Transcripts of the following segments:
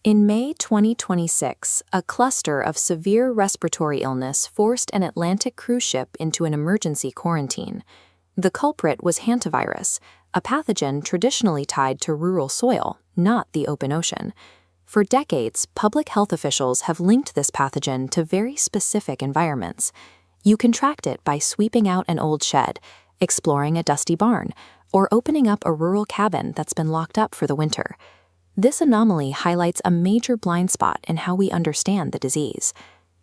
In May 2026, a cluster of severe respiratory illness forced an Atlantic cruise ship into an emergency quarantine. The culprit was Hantavirus, a pathogen traditionally tied to rural soil, not the open ocean. For decades, public health officials have linked this pathogen to very specific environments. You contract it by sweeping out an old shed, exploring a dusty barn, or opening up a rural cabin that's been locked up for the winter. This anomaly highlights a major blind spot in how we understand the disease.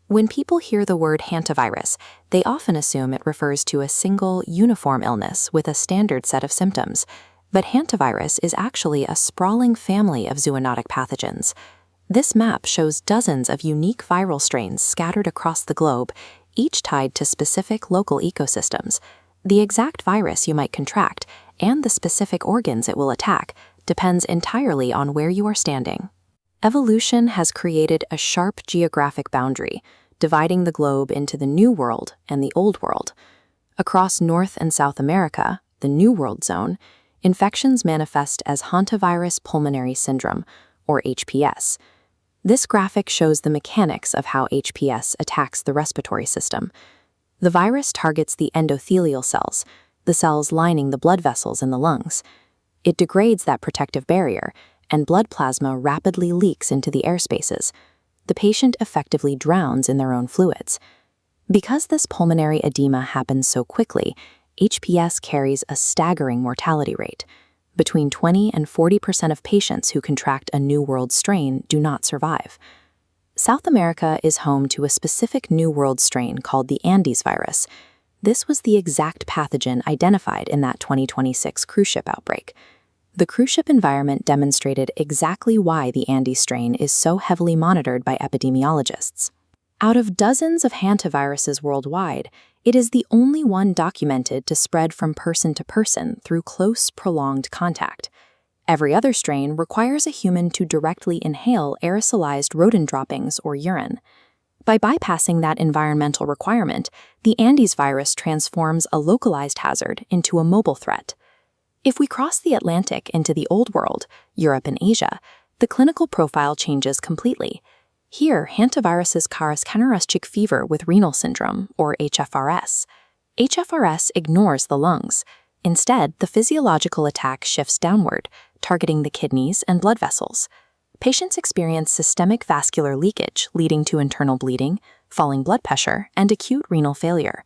When people hear the word hantavirus, they often assume it refers to a single, uniform illness with a standard set of symptoms. But hantavirus is actually a sprawling family of zoonotic pathogens. This map shows dozens of unique viral strains scattered across the globe, each tied to specific local ecosystems. The exact virus you might contract, and the specific organs it will attack, depends entirely on where you are standing. Evolution has created a sharp geographic boundary, dividing the globe into the New World and the Old World. Across North and South America, the New World zone, infections manifest as Hantavirus pulmonary syndrome, or HPS. This graphic shows the mechanics of how HPS attacks the respiratory system. The virus targets the endothelial cells, the cells lining the blood vessels in the lungs. It degrades that protective barrier, and blood plasma rapidly leaks into the air spaces. The patient effectively drowns in their own fluids. Because this pulmonary edema happens so quickly, HPS carries a staggering mortality rate. Between 20 and 40% of patients who contract a New World strain do not survive. South America is home to a specific New World strain called the Andes virus. This was the exact pathogen identified in that 2026 cruise ship outbreak. The cruise ship environment demonstrated exactly why the Andes strain is so heavily monitored by epidemiologists. Out of dozens of hantaviruses worldwide, it is the only one documented to spread from person to person through close, prolonged contact. Every other strain requires a human to directly inhale aerosolized rodent droppings or urine. By bypassing that environmental requirement, the Andes virus transforms a localized hazard into a mobile threat. If we cross the Atlantic into the Old World, Europe and Asia, the clinical profile changes completely. Here, hantaviruses cause canorrheic fever with renal syndrome, or HFRS. HFRS ignores the lungs. Instead, the physiological attack shifts downward, targeting the kidneys and blood vessels. Patients experience systemic vascular leakage, leading to internal bleeding, falling blood pressure, and acute renal failure.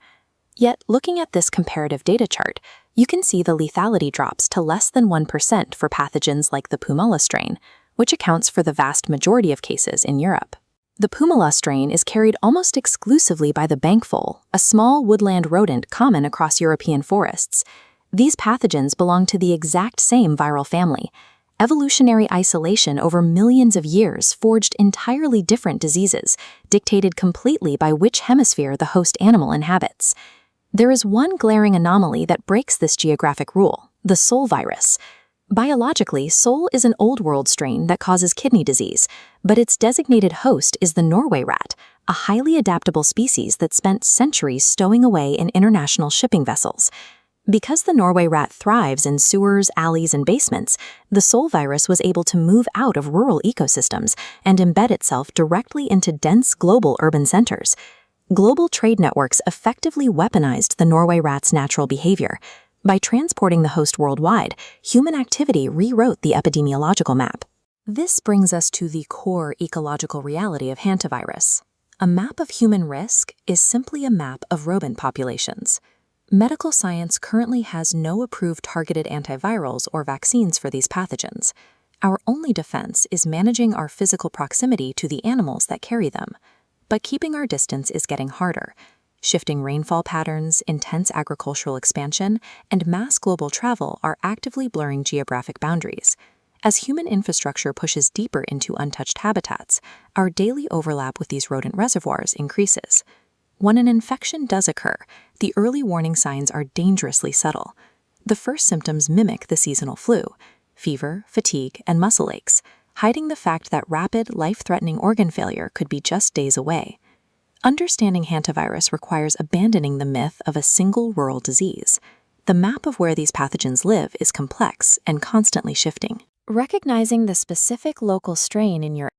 Yet, looking at this comparative data chart, you can see the lethality drops to less than 1% for pathogens like the Pumala strain, which accounts for the vast majority of cases in Europe. The Pumala strain is carried almost exclusively by the bankful, a small woodland rodent common across European forests. These pathogens belong to the exact same viral family. Evolutionary isolation over millions of years forged entirely different diseases, dictated completely by which hemisphere the host animal inhabits. There is one glaring anomaly that breaks this geographic rule: the Seoul virus. Biologically, Seoul is an Old World strain that causes kidney disease, but its designated host is the Norway rat, a highly adaptable species that spent centuries stowing away in international shipping vessels. Because the Norway rat thrives in sewers, alleys, and basements, the Seoul virus was able to move out of rural ecosystems and embed itself directly into dense global urban centers. Global trade networks effectively weaponized the Norway rat's natural behavior. By transporting the host worldwide, human activity rewrote the epidemiological map. This brings us to the core ecological reality of hantavirus. A map of human risk is simply a map of rodent populations. Medical science currently has no approved targeted antivirals or vaccines for these pathogens. Our only defense is managing our physical proximity to the animals that carry them. But keeping our distance is getting harder. Shifting rainfall patterns, intense agricultural expansion, and mass global travel are actively blurring geographic boundaries. As human infrastructure pushes deeper into untouched habitats, our daily overlap with these rodent reservoirs increases. When an infection does occur, the early warning signs are dangerously subtle. The first symptoms mimic the seasonal flu: fever, fatigue, and muscle aches, hiding the fact that rapid, life-threatening organ failure could be just days away. Understanding hantavirus requires abandoning the myth of a single rural disease. The map of where these pathogens live is complex and constantly shifting. Recognizing the specific local strain in your